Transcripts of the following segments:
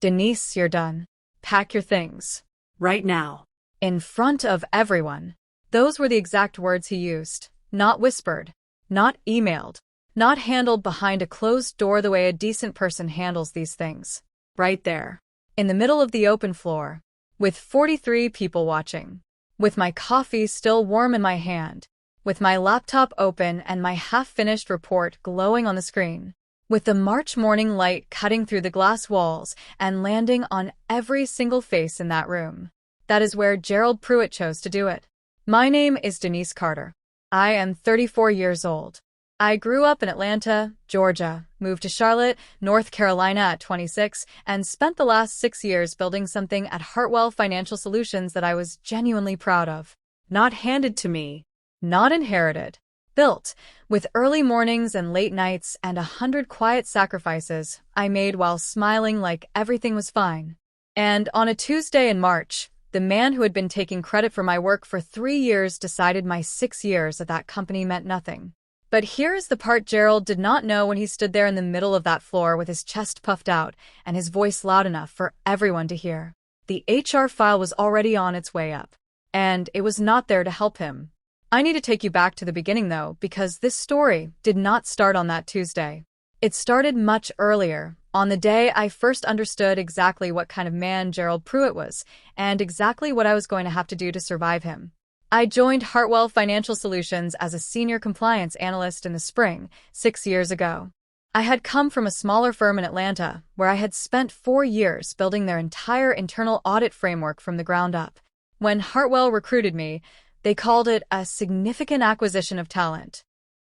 Denise, you're done. Pack your things. Right now. In front of everyone. Those were the exact words he used. Not whispered. Not emailed. Not handled behind a closed door the way a decent person handles these things. Right there. In the middle of the open floor. With 43 people watching. With my coffee still warm in my hand. With my laptop open and my half-finished report glowing on the screen. With the March morning light cutting through the glass walls and landing on every single face in that room. That is where Gerald Pruitt chose to do it. My name is Denise Carter. I am 34 years old. I grew up in Atlanta, Georgia, moved to Charlotte, North Carolina at 26, and spent the last 6 years building something at Hartwell Financial Solutions that I was genuinely proud of. Not handed to me. Not inherited. Built, with early mornings and late nights and 100 quiet sacrifices I made while smiling like everything was fine. And on a Tuesday in March, the man who had been taking credit for my work for 3 years decided my 6 years at that company meant nothing. But here is the part Gerald did not know when he stood there in the middle of that floor with his chest puffed out and his voice loud enough for everyone to hear. The HR file was already on its way up, and it was not there to help him. I need to take you back to the beginning, though, because this story did not start on that Tuesday. It started much earlier, on the day I first understood exactly what kind of man Gerald Pruitt was, and exactly what I was going to have to do to survive him. I joined Hartwell Financial Solutions as a senior compliance analyst in the spring, 6 years ago. I had come from a smaller firm in Atlanta, where I had spent 4 years building their entire internal audit framework from the ground up. When Hartwell recruited me, they called it a significant acquisition of talent.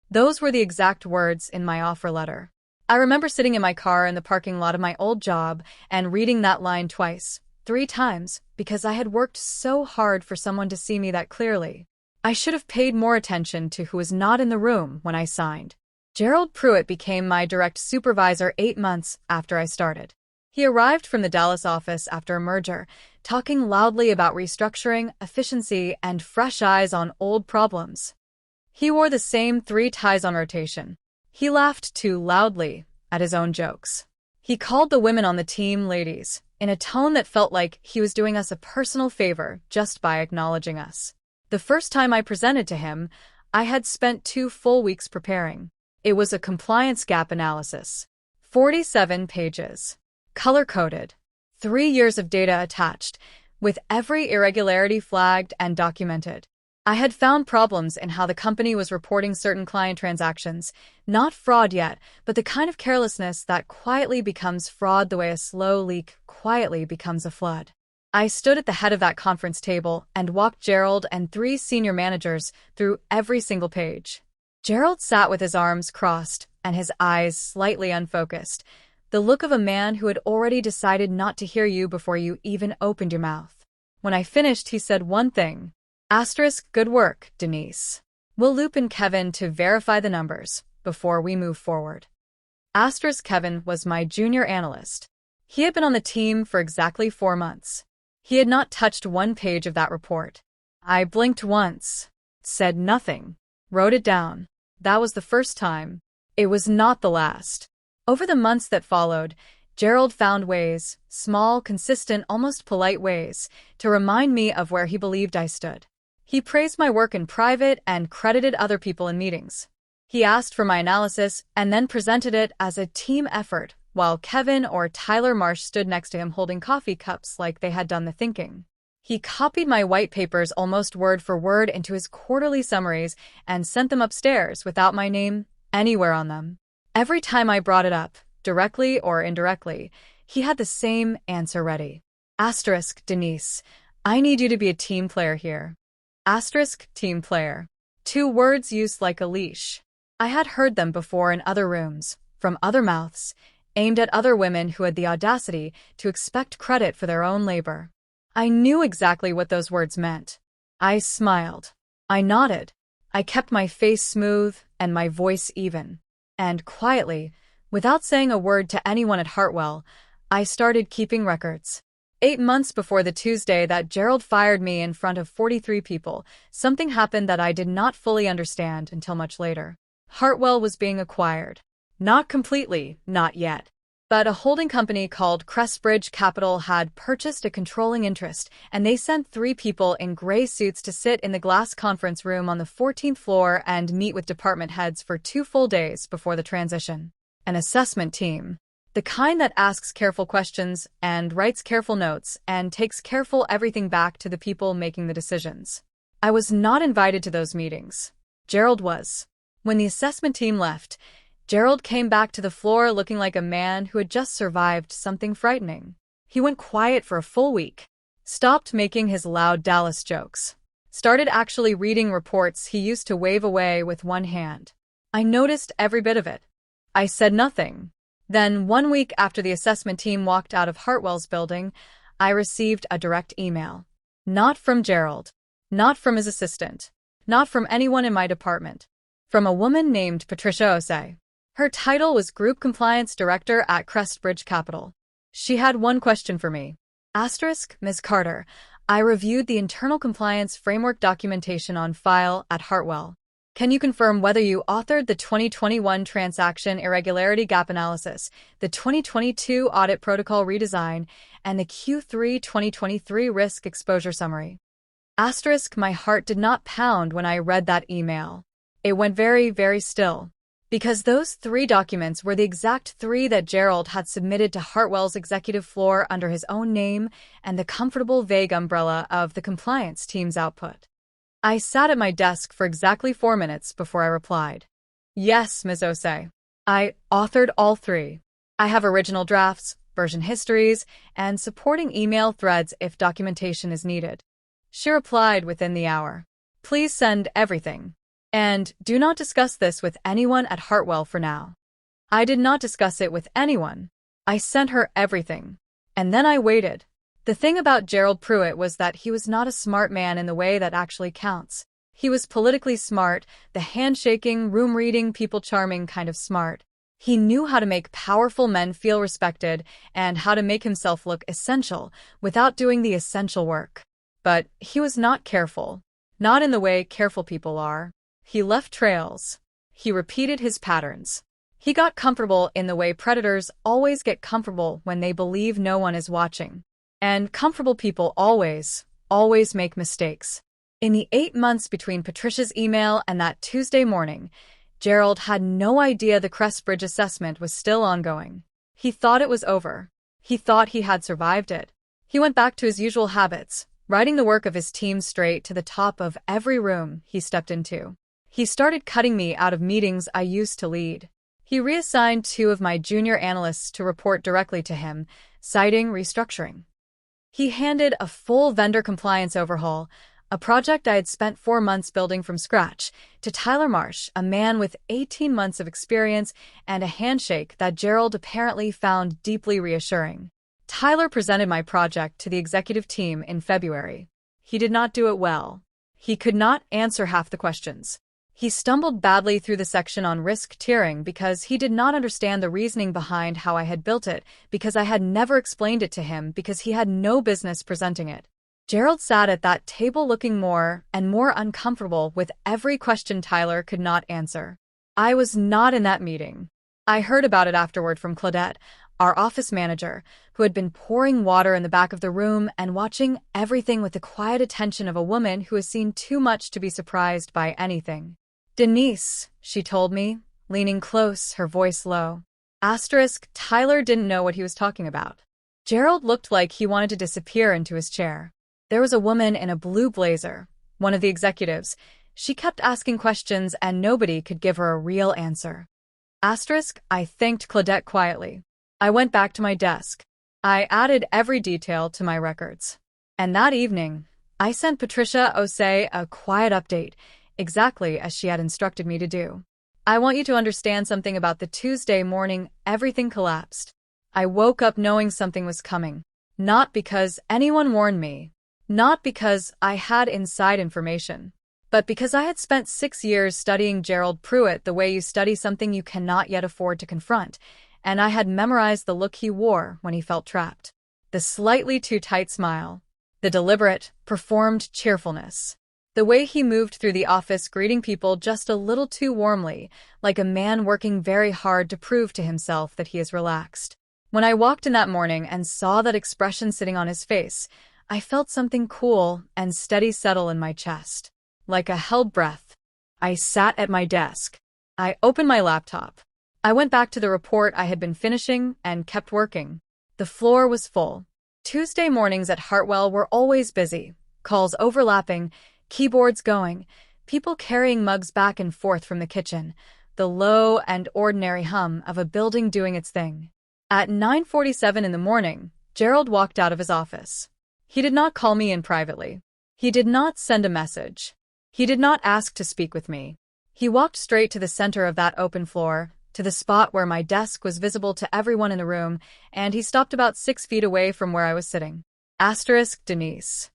Those were the exact words in my offer letter. I remember sitting in my car in the parking lot of my old job and reading that line twice, 3 times, because I had worked so hard for someone to see me that clearly. I should have paid more attention to who was not in the room when I signed. Gerald Pruitt became my direct supervisor 8 months after I started. He arrived from the Dallas office after a merger, talking loudly about restructuring, efficiency, and fresh eyes on old problems. He wore the same 3 ties on rotation. He laughed too loudly at his own jokes. He called the women on the team ladies, in a tone that felt like he was doing us a personal favor just by acknowledging us. The first time I presented to him, I had spent 2 full weeks preparing. It was a compliance gap analysis. 47 pages. Color-coded. 3 years of data attached, with every irregularity flagged and documented. I had found problems in how the company was reporting certain client transactions, not fraud yet, but the kind of carelessness that quietly becomes fraud the way a slow leak quietly becomes a flood. I stood at the head of that conference table and walked Gerald and 3 senior managers through every single page. Gerald sat with his arms crossed and his eyes slightly unfocused, the look of a man who had already decided not to hear you before you even opened your mouth. When I finished, he said one thing. Good work, Denise. We'll loop in Kevin to verify the numbers before we move forward. Kevin was my junior analyst. He had been on the team for exactly 4 months. He had not touched 1 page of that report. I blinked once, said nothing, wrote it down. That was the first time. It was not the last. Over the months that followed, Gerald found ways, small, consistent, almost polite ways, to remind me of where he believed I stood. He praised my work in private and credited other people in meetings. He asked for my analysis and then presented it as a team effort, while Kevin or Tyler Marsh stood next to him holding coffee cups like they had done the thinking. He copied my white papers almost word for word into his quarterly summaries and sent them upstairs without my name anywhere on them. Every time I brought it up, directly or indirectly, he had the same answer ready. Denise, I need you to be a team player here. Team player. 2 words used like a leash. I had heard them before in other rooms, from other mouths, aimed at other women who had the audacity to expect credit for their own labor. I knew exactly what those words meant. I smiled. I nodded. I kept my face smooth and my voice even. And quietly, without saying a word to anyone at Hartwell, I started keeping records. 8 months before the Tuesday that Gerald fired me in front of 43 people, something happened that I did not fully understand until much later. Hartwell was being acquired. Not completely, not yet. But a holding company called Crestbridge Capital had purchased a controlling interest, and they sent 3 people in gray suits to sit in the glass conference room on the 14th floor and meet with department heads for 2 full days before the transition. An assessment team. The kind that asks careful questions and writes careful notes and takes careful everything back to the people making the decisions. I was not invited to those meetings. Gerald was. When the assessment team left, Gerald came back to the floor looking like a man who had just survived something frightening. He went quiet for a full week, stopped making his loud Dallas jokes, started actually reading reports he used to wave away with one hand. I noticed every bit of it. I said nothing. Then, 1 week after the assessment team walked out of Hartwell's building, I received a direct email. Not from Gerald, not from his assistant, not from anyone in my department. From a woman named Patricia Osei. Her title was Group Compliance Director at Crestbridge Capital. She had one question for me. Ms. Carter, I reviewed the internal compliance framework documentation on file at Hartwell. Can you confirm whether you authored the 2021 Transaction Irregularity Gap Analysis, the 2022 Audit Protocol Redesign, and the Q3 2023 Risk Exposure Summary? My heart did not pound when I read that email. It went very, very still. Because those 3 documents were the exact 3 that Gerald had submitted to Hartwell's executive floor under his own name and the comfortable vague umbrella of the compliance team's output. I sat at my desk for exactly 4 minutes before I replied. Yes, Ms. Osei. I authored all 3. I have original drafts, version histories, and supporting email threads if documentation is needed. She replied within the hour. Please send everything. And do not discuss this with anyone at Hartwell for now. I did not discuss it with anyone. I sent her everything. And then I waited. The thing about Gerald Pruitt was that he was not a smart man in the way that actually counts. He was politically smart, the handshaking, room-reading, people-charming kind of smart. He knew how to make powerful men feel respected and how to make himself look essential without doing the essential work. But he was not careful. Not in the way careful people are. He left trails. He repeated his patterns. He got comfortable in the way predators always get comfortable when they believe no one is watching. And comfortable people always make mistakes. In the 8 months between Patricia's email and that Tuesday morning, Gerald had no idea the Crestbridge assessment was still ongoing. He thought it was over. He thought he had survived it. He went back to his usual habits, writing the work of his team straight to the top of every room he stepped into. He started cutting me out of meetings I used to lead. He reassigned 2 of my junior analysts to report directly to him, citing restructuring. He handed a full vendor compliance overhaul, a project I had spent 4 months building from scratch, to Tyler Marsh, a man with 18 months of experience and a handshake that Gerald apparently found deeply reassuring. Tyler presented my project to the executive team in February. He did not do it well. He could not answer half the questions. He stumbled badly through the section on risk tiering because he did not understand the reasoning behind how I had built it, because I had never explained it to him, because he had no business presenting it. Gerald sat at that table looking more and more uncomfortable with every question Tyler could not answer. I was not in that meeting. I heard about it afterward from Claudette, our office manager, who had been pouring water in the back of the room and watching everything with the quiet attention of a woman who has seen too much to be surprised by anything. Denise, she told me, leaning close, her voice low. Tyler didn't know what he was talking about. Gerald looked like he wanted to disappear into his chair. There was a woman in a blue blazer, one of the executives. She kept asking questions and nobody could give her a real answer. I thanked Claudette quietly. I went back to my desk. I added every detail to my records. And that evening, I sent Patricia Osei a quiet update, exactly as she had instructed me to do. I want you to understand something about the Tuesday morning. Everything collapsed. I woke up knowing something was coming. Not because anyone warned me. Not because I had inside information. But because I had spent 6 years studying Gerald Pruitt the way you study something you cannot yet afford to confront, and I had memorized the look he wore when he felt trapped. The slightly too tight smile. The deliberate, performed cheerfulness. The way he moved through the office greeting people just a little too warmly, like a man working very hard to prove to himself that he is relaxed. When I walked in that morning and saw that expression sitting on his face, I felt something cool and steady settle in my chest. Like a held breath. I sat at my desk. I opened my laptop. I went back to the report I had been finishing and kept working. The floor was full. Tuesday mornings at Hartwell were always busy. Calls overlapping, keyboards going, people carrying mugs back and forth from the kitchen, the low and ordinary hum of a building doing its thing. At 9:47 in the morning, Gerald walked out of his office. He did not call me in privately. He did not send a message. He did not ask to speak with me. He walked straight to the center of that open floor, to the spot where my desk was visible to everyone in the room, and he stopped about 6 feet away from where I was sitting. Denise.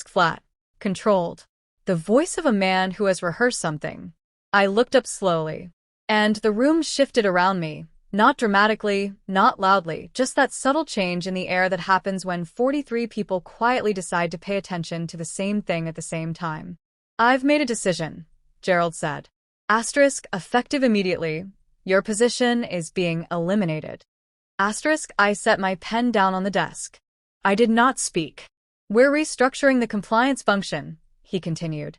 Flat. Controlled. The voice of a man who has rehearsed something. I looked up slowly. And the room shifted around me. Not dramatically, not loudly, just that subtle change in the air that happens when 43 people quietly decide to pay attention to the same thing at the same time. I've made a decision, Gerald said. Effective immediately. Your position is being eliminated. I set my pen down on the desk. I did not speak. We're restructuring the compliance function, he continued.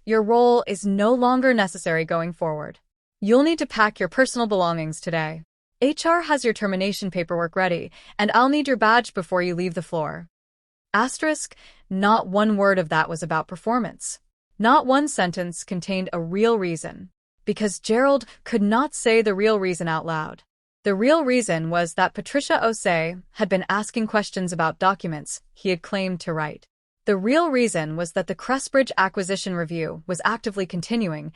Your role is no longer necessary going forward. You'll need to pack your personal belongings today. HR has your termination paperwork ready, and I'll need your badge before you leave the floor. Not one word of that was about performance. Not one sentence contained a real reason, because Gerald could not say the real reason out loud. The real reason was that Patricia Osei had been asking questions about documents he had claimed to write. The real reason was that the Crestbridge acquisition review was actively continuing,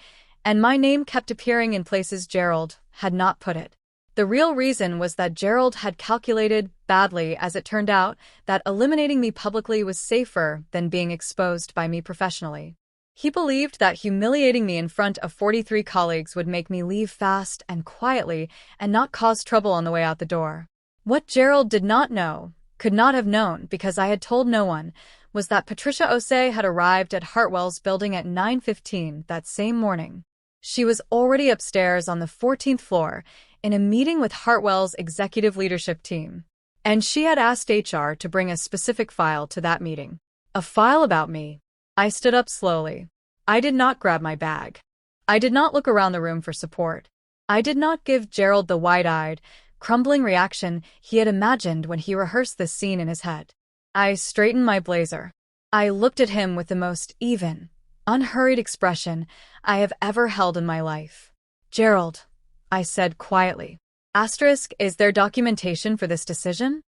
and my name kept appearing in places Gerald had not put it. The real reason was that Gerald had calculated, badly as it turned out, that eliminating me publicly was safer than being exposed by me professionally. He believed that humiliating me in front of 43 colleagues would make me leave fast and quietly and not cause trouble on the way out the door. What Gerald did not know, could not have known because I had told no one, was that Patricia Osei had arrived at Hartwell's building at 9:15 that same morning. She was already upstairs on the 14th floor in a meeting with Hartwell's executive leadership team. And she had asked HR to bring a specific file to that meeting. A file about me. I stood up slowly. I did not grab my bag. I did not look around the room for support. I did not give Gerald the wide-eyed, crumbling reaction he had imagined when he rehearsed this scene in his head. I straightened my blazer. I looked at him with the most even, unhurried expression I have ever held in my life. Gerald, I said quietly. Is there documentation for this decision?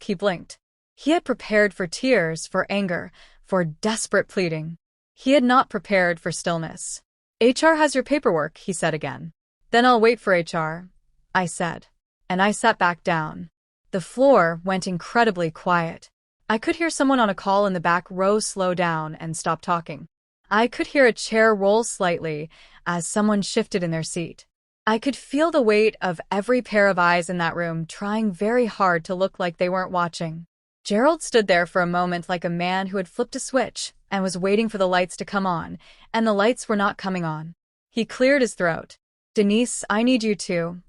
He blinked. He had prepared for tears, for anger, for desperate pleading. He had not prepared for stillness. HR has your paperwork, he said again. Then I'll wait for HR, I said. And I sat back down. The floor went incredibly quiet. I could hear someone on a call in the back row slow down and stop talking. I could hear a chair roll slightly as someone shifted in their seat. I could feel the weight of every pair of eyes in that room trying very hard to look like they weren't watching. Gerald stood there for a moment like a man who had flipped a switch and was waiting for the lights to come on, and the lights were not coming on. He cleared his throat. Denise, I need you to.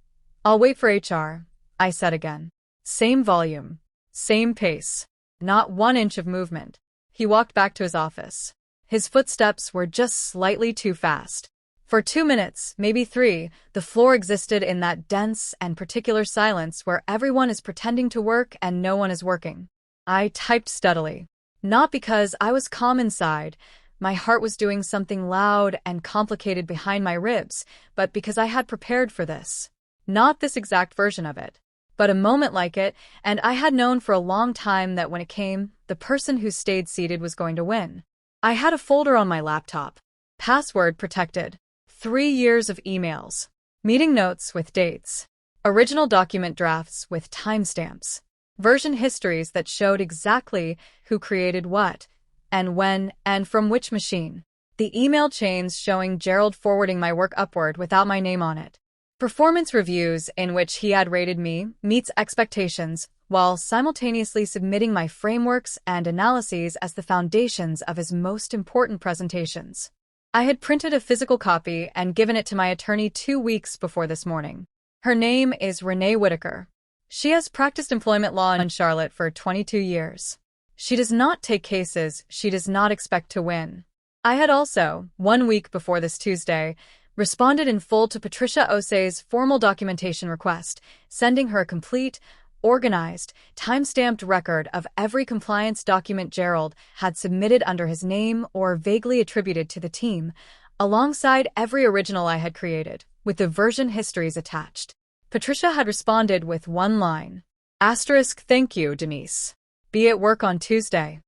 I'll wait for HR, I said again. Same volume. Same pace. Not 1 inch of movement. He walked back to his office. His footsteps were just slightly too fast. For 2 minutes, maybe 3, the floor existed in that dense and particular silence where everyone is pretending to work and no one is working. I typed steadily. Not because I was calm inside, my heart was doing something loud and complicated behind my ribs, but because I had prepared for this. Not this exact version of it, but a moment like it, and I had known for a long time that when it came, the person who stayed seated was going to win. I had a folder on my laptop. Password protected. 3 years of emails. Meeting notes with dates. Original document drafts with timestamps. Version histories that showed exactly who created what, and when, and from which machine. The email chains showing Gerald forwarding my work upward without my name on it. Performance reviews in which he had rated me meets expectations, while simultaneously submitting my frameworks and analyses as the foundations of his most important presentations. I had printed a physical copy and given it to my attorney 2 weeks before this morning. Her name is Renee Whitaker. She has practiced employment law in Charlotte for 22 years. She does not take cases she does not expect to win. I had also, 1 week before this Tuesday, responded in full to Patricia Osei's formal documentation request, sending her a complete, organized, time-stamped record of every compliance document Gerald had submitted under his name or vaguely attributed to the team, alongside every original I had created, with the version histories attached. Patricia had responded with one line. Thank you, Denise. Be at work on Tuesday.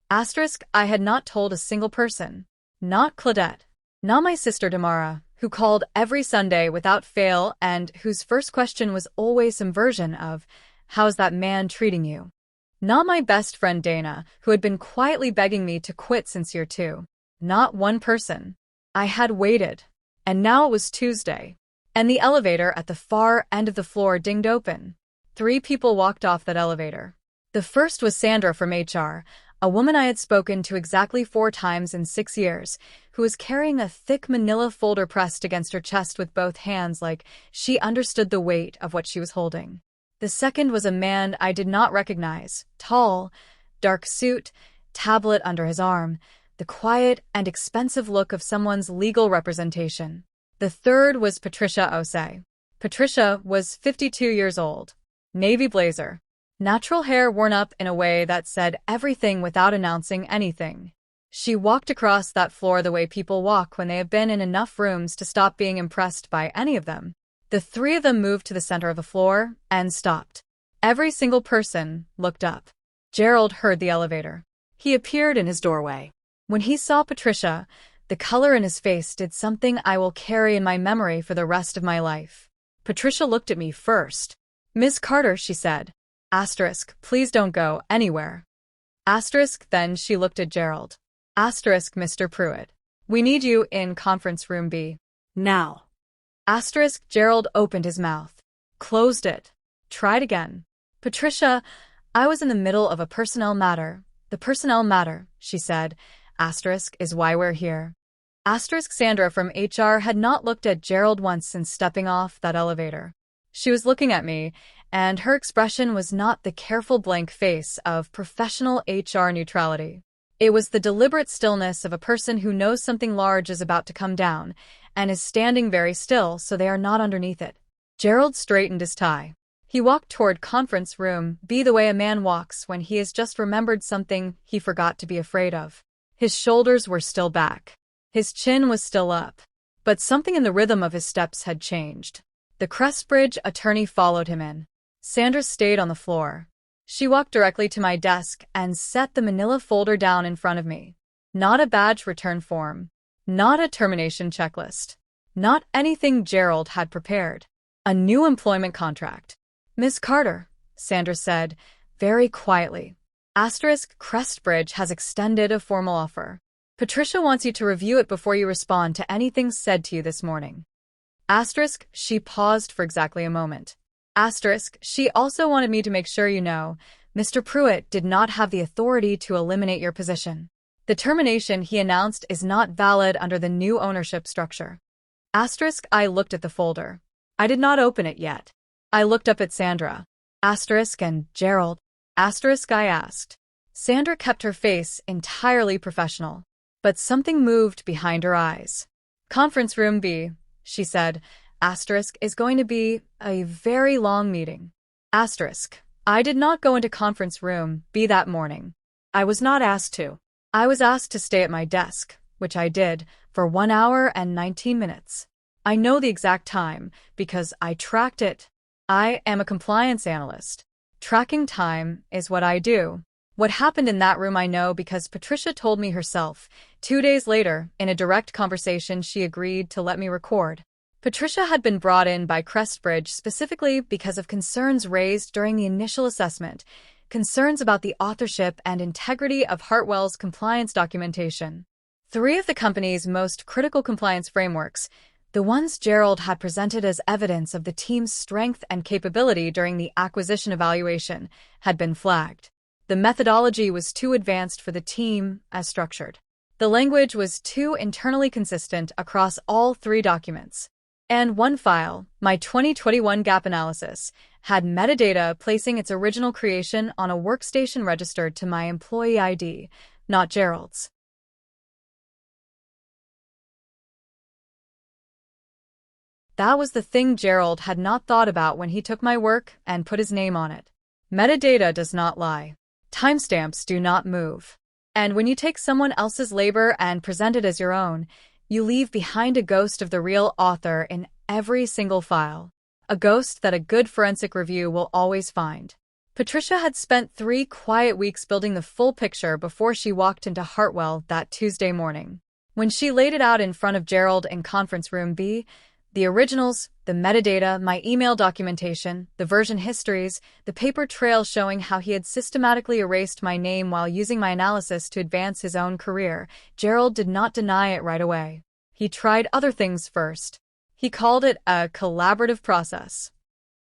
I had not told a single person. Not Claudette. Not my sister Damara, who called every Sunday without fail and whose first question was always some version of, how's that man treating you? Not my best friend Dana, who had been quietly begging me to quit since year 2. Not one person. I had waited. And now it was Tuesday. And the elevator at the far end of the floor dinged open. 3 people walked off that elevator. The first was Sandra from HR, a woman I had spoken to exactly 4 times in 6 years, who was carrying a thick manila folder pressed against her chest with both hands like she understood the weight of what she was holding. The second was a man I did not recognize, tall, dark suit, tablet under his arm, the quiet and expensive look of someone's legal representation. The third was Patricia Osei. Patricia was 52 years old. Navy blazer. Natural hair worn up in a way that said everything without announcing anything. She walked across that floor the way people walk when they have been in enough rooms to stop being impressed by any of them. The 3 of them moved to the center of the floor and stopped. Every single person looked up. Gerald heard the elevator. He appeared in his doorway. When he saw Patricia, the color in his face did something I will carry in my memory for the rest of my life. Patricia looked at me first. Miss Carter, she said. Please don't go anywhere. Then she looked at Gerald. Mr. Pruitt. We need you in conference room B. Now. Gerald opened his mouth. Closed it. Tried again. Patricia, I was in the middle of a personnel matter. The personnel matter, she said, is why we're here. Sandra from HR had not looked at Gerald once since stepping off that elevator. She was looking at me, and her expression was not the careful blank face of professional HR neutrality. It was the deliberate stillness of a person who knows something large is about to come down, and is standing very still so they are not underneath it. Gerald straightened his tie. He walked toward conference room B the way a man walks when he has just remembered something he forgot to be afraid of. His shoulders were still back. His chin was still up. But something in the rhythm of his steps had changed. The Crestbridge attorney followed him in. Sandra stayed on the floor. She walked directly to my desk and set the manila folder down in front of me. Not a badge return form. Not a termination checklist. Not anything Gerald had prepared. A new employment contract. Miss Carter, Sandra said, very quietly. Crestbridge has extended a formal offer. Patricia wants you to review it before you respond to anything said to you this morning. She paused for exactly a moment. She also wanted me to make sure you know, Mr. Pruitt did not have the authority to eliminate your position. The termination he announced is not valid under the new ownership structure. I looked at the folder. I did not open it yet. I looked up at Sandra. And Gerald. I asked. Sandra kept her face entirely professional. But something moved behind her eyes. Conference room B, she said. Is going to be a very long meeting. I did not go into conference room B that morning. I was not asked to. I was asked to stay at my desk, which I did, for 1 hour and 19 minutes. I know the exact time, because I tracked it. I am a compliance analyst. Tracking time is what I do. What happened in that room I know because Patricia told me herself. 2 days later, in a direct conversation she agreed to let me record. Patricia had been brought in by Crestbridge specifically because of concerns raised during the initial assessment, concerns about the authorship and integrity of Hartwell's compliance documentation. 3 of the company's most critical compliance frameworks, the ones Gerald had presented as evidence of the team's strength and capability during the acquisition evaluation, had been flagged. The methodology was too advanced for the team as structured. The language was too internally consistent across all 3 documents. And one file, my 2021 gap analysis, had metadata placing its original creation on a workstation registered to my employee ID, not Gerald's. That was the thing Gerald had not thought about when he took my work and put his name on it. Metadata does not lie. Timestamps do not move. And when you take someone else's labor and present it as your own, you leave behind a ghost of the real author in every single file. A ghost that a good forensic review will always find. Patricia had spent 3 quiet weeks building the full picture before she walked into Hartwell that Tuesday morning. When she laid it out in front of Gerald in Conference Room B, the originals, the metadata, my email documentation, the version histories, the paper trail showing how he had systematically erased my name while using my analysis to advance his own career, Gerald did not deny it right away. He tried other things first. He called it a collaborative process.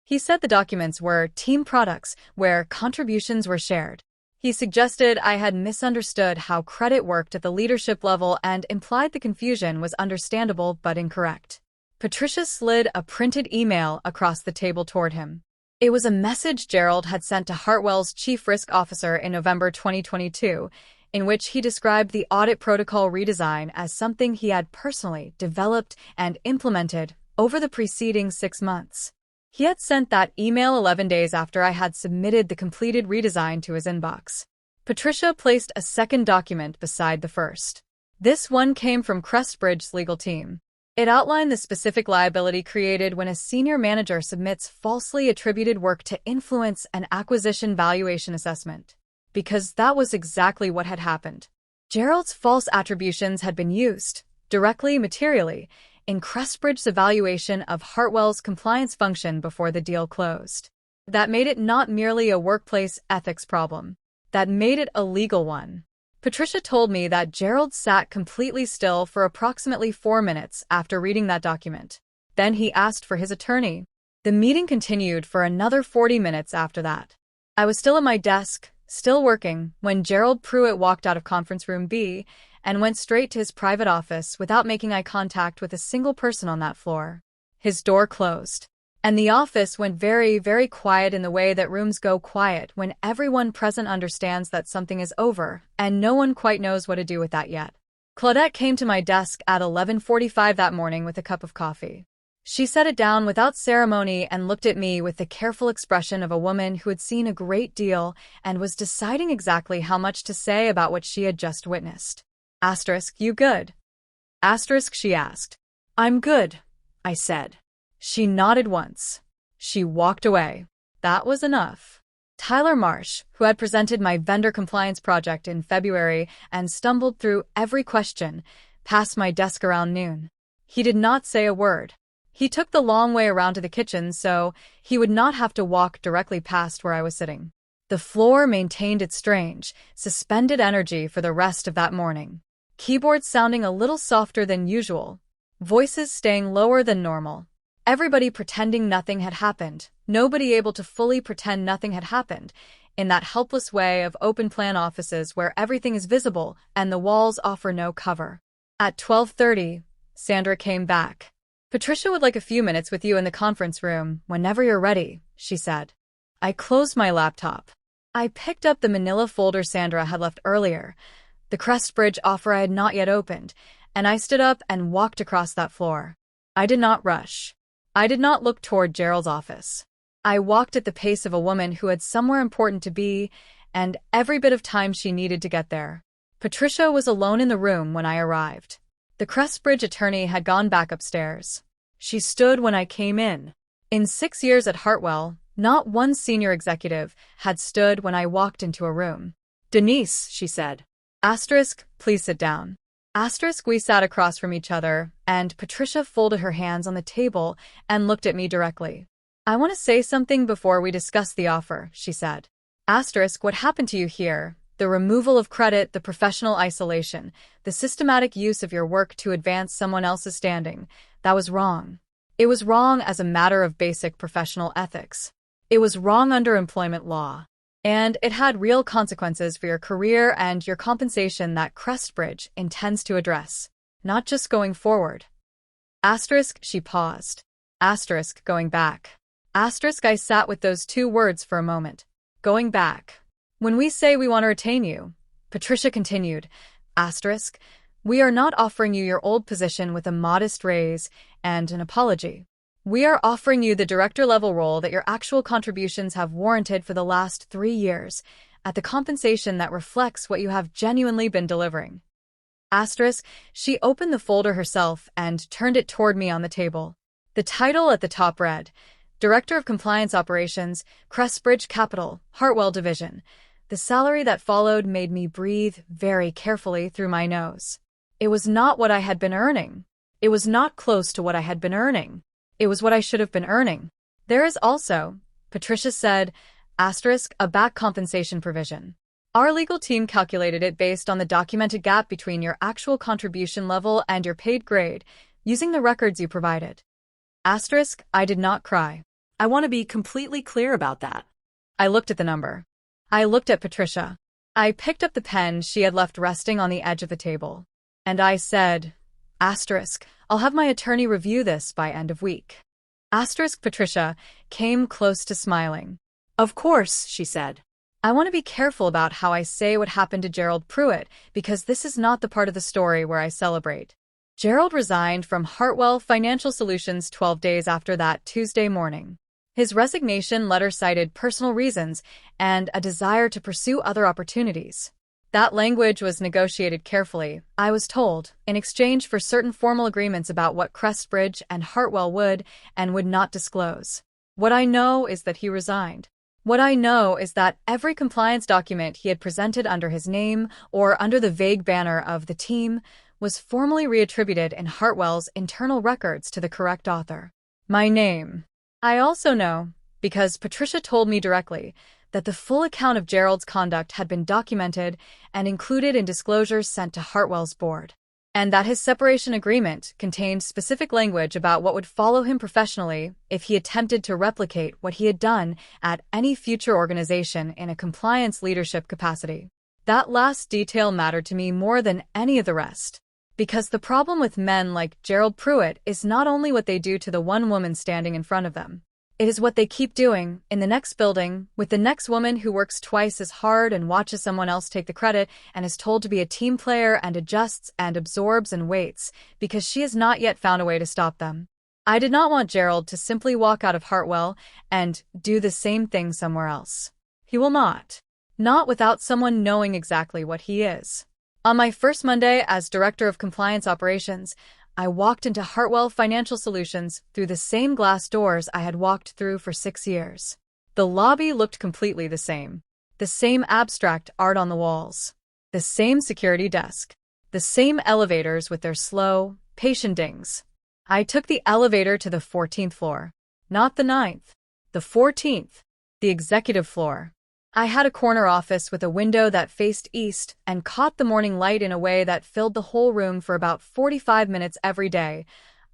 He said the documents were team products where contributions were shared. He suggested I had misunderstood how credit worked at the leadership level and implied the confusion was understandable but incorrect. Patricia slid a printed email across the table toward him. It was a message Gerald had sent to Hartwell's chief risk officer in November 2022, in which he described the audit protocol redesign as something he had personally developed and implemented over the preceding 6 months. He had sent that email 11 days after I had submitted the completed redesign to his inbox. Patricia placed a second document beside the first. This one came from Crestbridge's legal team. It outlined the specific liability created when a senior manager submits falsely attributed work to influence an acquisition valuation assessment. Because that was exactly what had happened. Gerald's false attributions had been used, directly, materially, in Crestbridge's evaluation of Hartwell's compliance function before the deal closed. That made it not merely a workplace ethics problem. That made it a legal one. Patricia told me that Gerald sat completely still for approximately 4 minutes after reading that document. Then he asked for his attorney. The meeting continued for another 40 minutes after that. I was still at my desk, still working, when Gerald Pruitt walked out of Conference Room B and went straight to his private office without making eye contact with a single person on that floor. His door closed. And the office went very, very quiet in the way that rooms go quiet when everyone present understands that something is over, and no one quite knows what to do with that yet. Claudette came to my desk at 11:45 that morning with a cup of coffee. She set it down without ceremony and looked at me with the careful expression of a woman who had seen a great deal and was deciding exactly how much to say about what she had just witnessed. Asterisk, you good? Asterisk, she asked. I'm good, I said. She nodded once. She walked away. That was enough. Tyler Marsh, who had presented my vendor compliance project in February and stumbled through every question, passed my desk around noon. He did not say a word. He took the long way around to the kitchen so he would not have to walk directly past where I was sitting. The floor maintained its strange, suspended energy for the rest of that morning. Keyboards sounding a little softer than usual. Voices staying lower than normal. Everybody pretending nothing had happened, nobody able to fully pretend nothing had happened, in that helpless way of open-plan offices where everything is visible and the walls offer no cover. At 12:30, Sandra came back. Patricia would like a few minutes with you in the conference room, whenever you're ready, she said. I closed my laptop. I picked up the manila folder Sandra had left earlier, the Crestbridge offer I had not yet opened, and I stood up and walked across that floor. I did not rush. I did not look toward Gerald's office. I walked at the pace of a woman who had somewhere important to be, and every bit of time she needed to get there. Patricia was alone in the room when I arrived. The Crestbridge attorney had gone back upstairs. She stood when I came in. In 6 years at Hartwell, not one senior executive had stood when I walked into a room. Denise, she said. Asterisk, please sit down. Asterisk, we sat across from each other, and Patricia folded her hands on the table and looked at me directly. I want to say something before we discuss the offer, she said. Asterisk, what happened to you here? The removal of credit, the professional isolation, the systematic use of your work to advance someone else's standing. That was wrong. It was wrong as a matter of basic professional ethics. It was wrong under employment law. And it had real consequences for your career and your compensation that Crestbridge intends to address, not just going forward. Asterisk, she paused. Asterisk, going back. Asterisk, I sat with those two words for a moment. Going back. When we say we want to retain you, Patricia continued, asterisk, we are not offering you your old position with a modest raise and an apology. We are offering you the director-level role that your actual contributions have warranted for the last 3 years, at the compensation that reflects what you have genuinely been delivering. Asterisk, she opened the folder herself and turned it toward me on the table. The title at the top read, Director of Compliance Operations, Crestbridge Capital, Hartwell Division. The salary that followed made me breathe very carefully through my nose. It was not what I had been earning. It was not close to what I had been earning. It was what I should have been earning. There is also, Patricia said, asterisk, a back compensation provision. Our legal team calculated it based on the documented gap between your actual contribution level and your paid grade, using the records you provided. Asterisk, I did not cry. I want to be completely clear about that. I looked at the number. I looked at Patricia. I picked up the pen she had left resting on the edge of the table. And I said, asterisk, I'll have my attorney review this by end of week. Asterisk, Patricia came close to smiling. Of course, she said. I want to be careful about how I say what happened to Gerald Pruitt because this is not the part of the story where I celebrate. Gerald resigned from Hartwell Financial Solutions 12 days after that Tuesday morning. His resignation letter cited personal reasons and a desire to pursue other opportunities. That language was negotiated carefully, I was told, in exchange for certain formal agreements about what Crestbridge and Hartwell would and would not disclose. What I know is that he resigned. What I know is that every compliance document he had presented under his name or under the vague banner of the team was formally reattributed in Hartwell's internal records to the correct author. My name. I also know, because Patricia told me directly, that the full account of Gerald's conduct had been documented and included in disclosures sent to Hartwell's board, and that his separation agreement contained specific language about what would follow him professionally if he attempted to replicate what he had done at any future organization in a compliance leadership capacity. That last detail mattered to me more than any of the rest, because the problem with men like Gerald Pruitt is not only what they do to the one woman standing in front of them. It is what they keep doing in the next building with the next woman who works twice as hard and watches someone else take the credit and is told to be a team player and adjusts and absorbs and waits because she has not yet found a way to stop them. I did not want Gerald to simply walk out of Hartwell and do the same thing somewhere else. He will not. Not without someone knowing exactly what he is. On my first Monday as Director of Compliance Operations, I walked into Hartwell Financial Solutions through the same glass doors I had walked through for 6 years. The lobby looked completely the same. The same abstract art on the walls. The same security desk. The same elevators with their slow, patient dings. I took the elevator to the 14th floor. Not the 9th. The 14th. The executive floor. I had a corner office with a window that faced east and caught the morning light in a way that filled the whole room for about 45 minutes every day.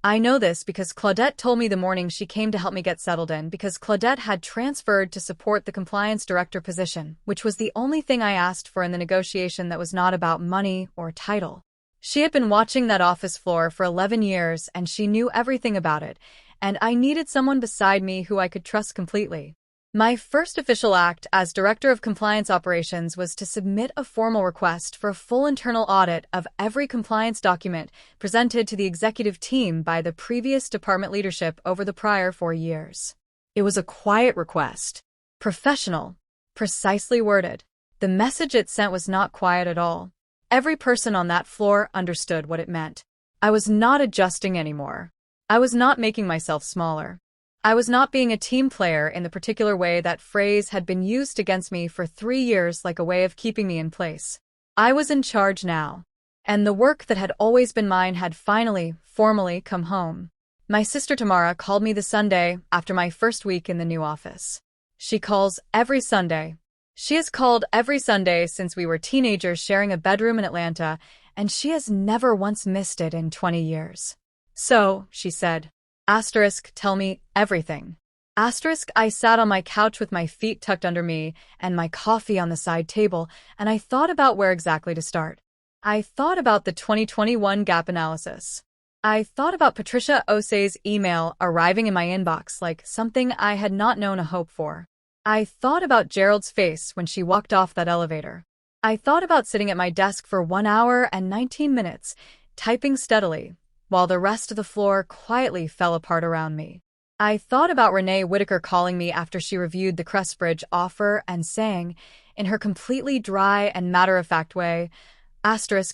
I know this because Claudette told me the morning she came to help me get settled in because Claudette had transferred to support the compliance director position, which was the only thing I asked for in the negotiation that was not about money or title. She had been watching that office floor for 11 years and she knew everything about it, and I needed someone beside me who I could trust completely. My first official act as Director of Compliance Operations was to submit a formal request for a full internal audit of every compliance document presented to the executive team by the previous department leadership over the prior 4 years. It was a quiet request. Professional. Precisely worded. The message it sent was not quiet at all. Every person on that floor understood what it meant. I was not adjusting anymore. I was not making myself smaller. I was not being a team player in the particular way that phrase had been used against me for 3 years like a way of keeping me in place. I was in charge now. And the work that had always been mine had finally, formally come home. My sister Tamara called me the Sunday after my first week in the new office. She calls every Sunday. She has called every Sunday since we were teenagers sharing a bedroom in Atlanta, and she has never once missed it in 20 years. So, she said, asterisk, tell me everything. Asterisk, I sat on my couch with my feet tucked under me and my coffee on the side table, and I thought about where exactly to start. I thought about the 2021 gap analysis. I thought about Patricia Osei's email arriving in my inbox like something I had not known a hope for. I thought about Gerald's face when she walked off that elevator. I thought about sitting at my desk for 1 hour and 19 minutes, typing steadily, while the rest of the floor quietly fell apart around me. I thought about Renee Whitaker calling me after she reviewed the Crestbridge offer and saying, in her completely dry and matter-of-fact way,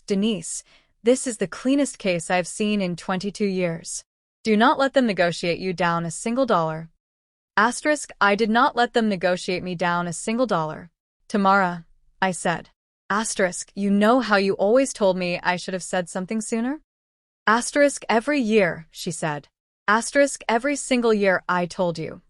Denise, this is the cleanest case I've seen in 22 years. Do not let them negotiate you down a single dollar. I did not let them negotiate me down a single dollar. Tamara, I said. You know how you always told me I should have said something sooner? Every year, she said. Every single year I told you.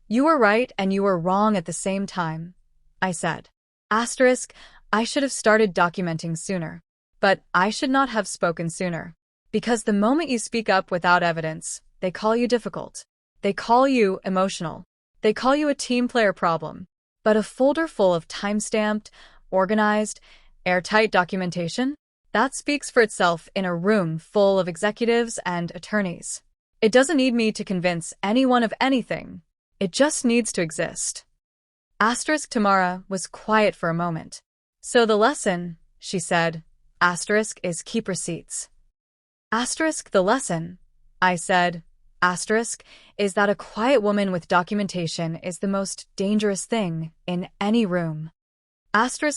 You were right and you were wrong at the same time, I said. I should have started documenting sooner. But I should not have spoken sooner. Because the moment you speak up without evidence, they call you difficult. They call you emotional. They call you a team player problem. But a folder full of time-stamped, organized, airtight documentation? That speaks for itself in a room full of executives and attorneys. It doesn't need me to convince anyone of anything. It just needs to exist. Tamara was quiet for a moment. So the lesson, she said, is keep receipts. The lesson, I said, is that a quiet woman with documentation is the most dangerous thing in any room.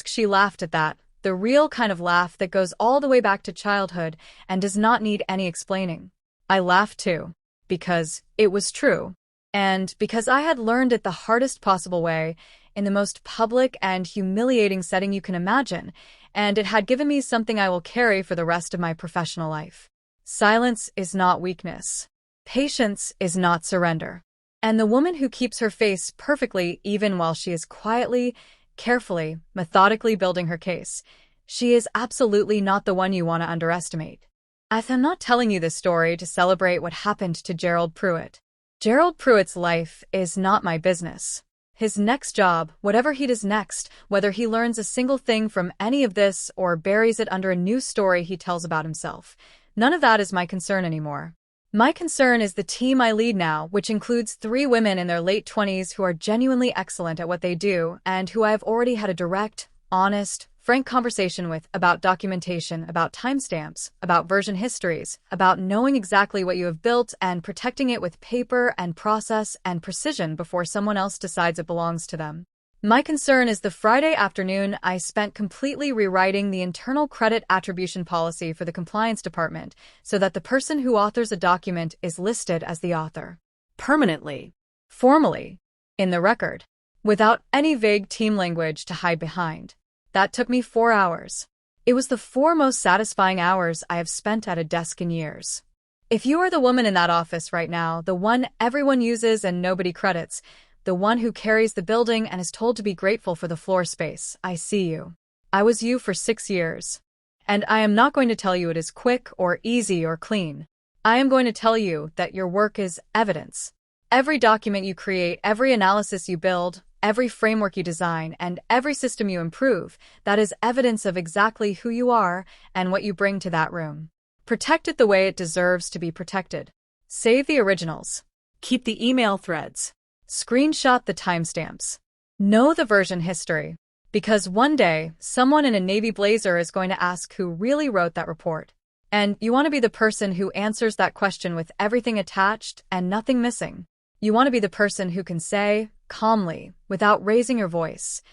She laughed at that, the real kind of laugh that goes all the way back to childhood and does not need any explaining. I laughed too, because it was true, and because I had learned it the hardest possible way, in the most public and humiliating setting you can imagine, and it had given me something I will carry for the rest of my professional life. Silence is not weakness. Patience is not surrender. And the woman who keeps her face perfectly even while she is quietly, carefully, methodically building her case, she is absolutely not the one you want to underestimate. I'm not telling you this story to celebrate what happened to Gerald Pruitt. Gerald Pruitt's life is not my business. His next job, whatever he does next, whether he learns a single thing from any of this or buries it under a new story he tells about himself, none of that is my concern anymore. My concern is the team I lead now, which includes 3 women in their late 20s who are genuinely excellent at what they do and who I have already had a direct, honest, frank conversation with about documentation, about timestamps, about version histories, about knowing exactly what you have built and protecting it with paper and process and precision before someone else decides it belongs to them. My concern is the Friday afternoon I spent completely rewriting the internal credit attribution policy for the compliance department so that the person who authors a document is listed as the author. Permanently. Formally. In the record. Without any vague team language to hide behind. That took me 4 hours. It was the 4 most satisfying hours I have spent at a desk in years. If you are the woman in that office right now, the one everyone uses and nobody credits, the one who carries the building and is told to be grateful for the floor space, I see you. I was you for 6 years. And I am not going to tell you it is quick or easy or clean. I am going to tell you that your work is evidence. Every document you create, every analysis you build, every framework you design, and every system you improve, that is evidence of exactly who you are and what you bring to that room. Protect it the way it deserves to be protected. Save the originals. Keep the email threads. Screenshot the timestamps. Know the version history. Because one day, someone in a navy blazer is going to ask who really wrote that report. And you want to be the person who answers that question with everything attached and nothing missing. You want to be the person who can say, calmly, without raising your voice,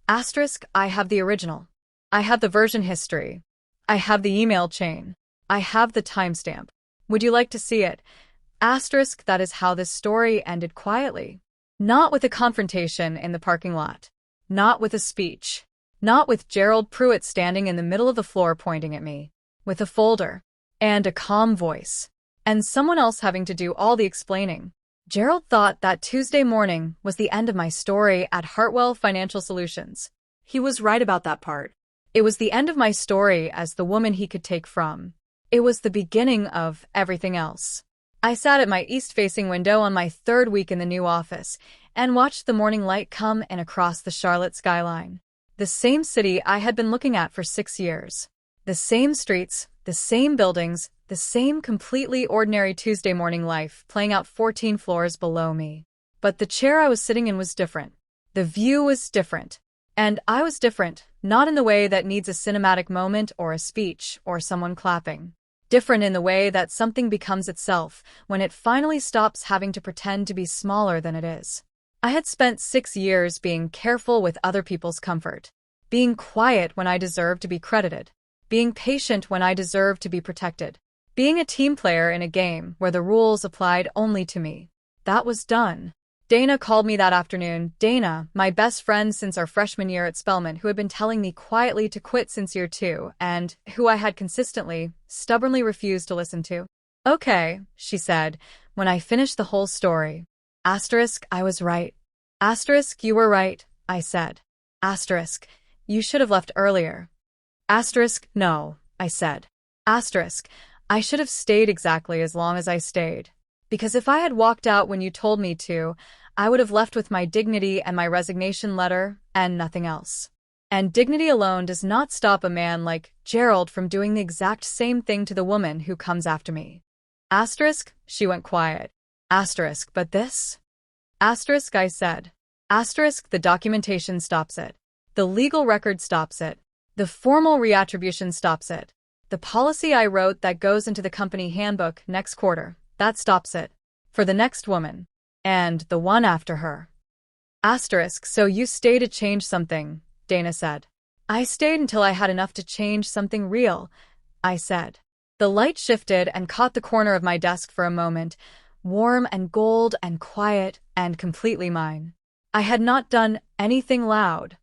I have the original. I have the version history. I have the email chain. I have the timestamp. Would you like to see it? That is how this story ended quietly. Not with a confrontation in the parking lot. Not with a speech. Not with Gerald Pruitt standing in the middle of the floor pointing at me. With a folder. And a calm voice. And someone else having to do all the explaining. Gerald thought that Tuesday morning was the end of my story at Hartwell Financial Solutions. He was right about that part. It was the end of my story as the woman he could take from. It was the beginning of everything else. I sat at my east-facing window on my 3rd week in the new office and watched the morning light come in across the Charlotte skyline. The same city I had been looking at for 6 years. The same streets, the same buildings, the The same completely ordinary Tuesday morning life playing out 14 floors below me. But the chair I was sitting in was different. The view was different. And I was different, not in the way that needs a cinematic moment or a speech or someone clapping. Different in the way that something becomes itself when it finally stops having to pretend to be smaller than it is. I had spent 6 years being careful with other people's comfort, being quiet when I deserved to be credited, being patient when I deserved to be protected, being a team player in a game where the rules applied only to me. That was done. Dana called me that afternoon. Dana, my best friend since our freshman year at Spelman, who had been telling me quietly to quit since year 2 and who I had consistently, stubbornly refused to listen to. Okay, she said, when I finished the whole story. Asterisk, I was right. Asterisk, you were right, I said. Asterisk, you should have left earlier. Asterisk, no, I said. Asterisk, I should have stayed exactly as long as I stayed. Because if I had walked out when you told me to, I would have left with my dignity and my resignation letter and nothing else. And dignity alone does not stop a man like Gerald from doing the exact same thing to the woman who comes after me. Asterisk, she went quiet. Asterisk, but this? Asterisk, I said. Asterisk, the documentation stops it. The legal record stops it. The formal reattribution stops it. The policy I wrote that goes into the company handbook next quarter, that stops it. For the next woman. And the one after her. Asterisk, so you stayed to change something, Dana said. I stayed until I had enough to change something real, I said. The light shifted and caught the corner of my desk for a moment, warm and gold and quiet and completely mine. I had not done anything loud.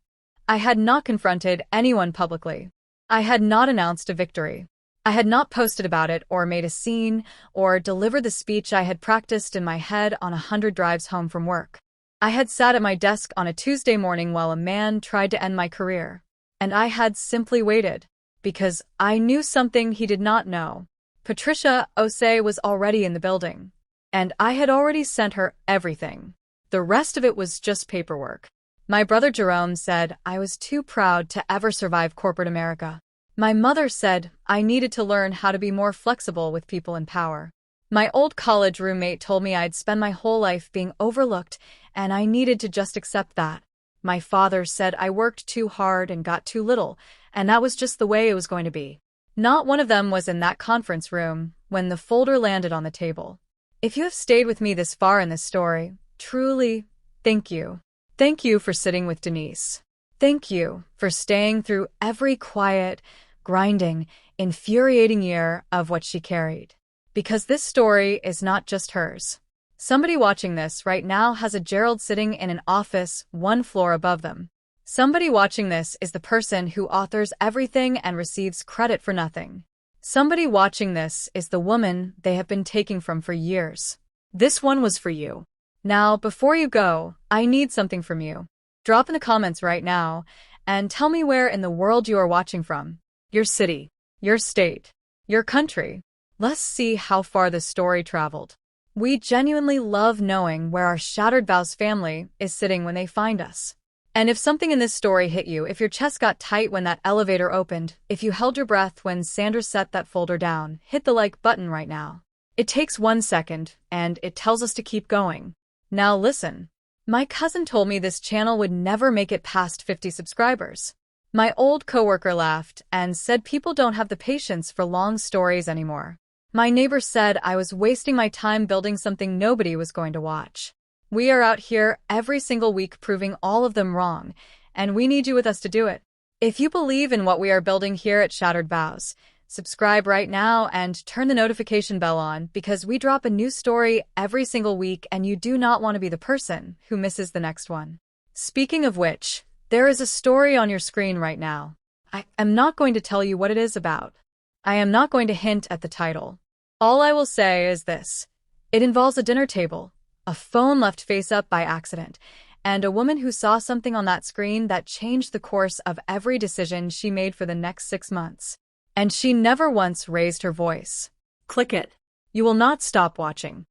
I had not confronted anyone publicly. I had not announced a victory. I had not posted about it or made a scene or delivered the speech I had practiced in my head on 100 drives home from work. I had sat at my desk on a Tuesday morning while a man tried to end my career. And I had simply waited. Because I knew something he did not know. Patricia Osei was already in the building. And I had already sent her everything. The rest of it was just paperwork. My brother Jerome said I was too proud to ever survive corporate America. My mother said I needed to learn how to be more flexible with people in power. My old college roommate told me I'd spend my whole life being overlooked, and I needed to just accept that. My father said I worked too hard and got too little, and that was just the way it was going to be. Not one of them was in that conference room when the folder landed on the table. If you have stayed with me this far in this story, truly, thank you. Thank you for sitting with Denise. Thank you for staying through every quiet, grinding, infuriating year of what she carried. Because this story is not just hers. Somebody watching this right now has a Gerald sitting in an office 1 floor above them. Somebody watching this is the person who authors everything and receives credit for nothing. Somebody watching this is the woman they have been taking from for years. This one was for you. Now, before you go, I need something from you. Drop in the comments right now and tell me where in the world you are watching from. Your city, your state, your country. Let's see how far this story traveled. We genuinely love knowing where our Shattered Vows family is sitting when they find us. And if something in this story hit you, if your chest got tight when that elevator opened, if you held your breath when Sandra set that folder down, hit the like button right now. It takes 1 second, and it tells us to keep going. Now listen. My cousin told me this channel would never make it past 50 subscribers. My old coworker laughed and said people don't have the patience for long stories anymore. My neighbor said I was wasting my time building something nobody was going to watch. We are out here every single week proving all of them wrong, and we need you with us to do it. If you believe in what we are building here at Shattered Vows, subscribe right now and turn the notification bell on because we drop a new story every single week and you do not want to be the person who misses the next one. Speaking of which, there is a story on your screen right now. I am not going to tell you what it is about. I am not going to hint at the title. All I will say is this. It involves a dinner table, a phone left face up by accident, and a woman who saw something on that screen that changed the course of every decision she made for the next 6 months. And she never once raised her voice. Click it. You will not stop watching.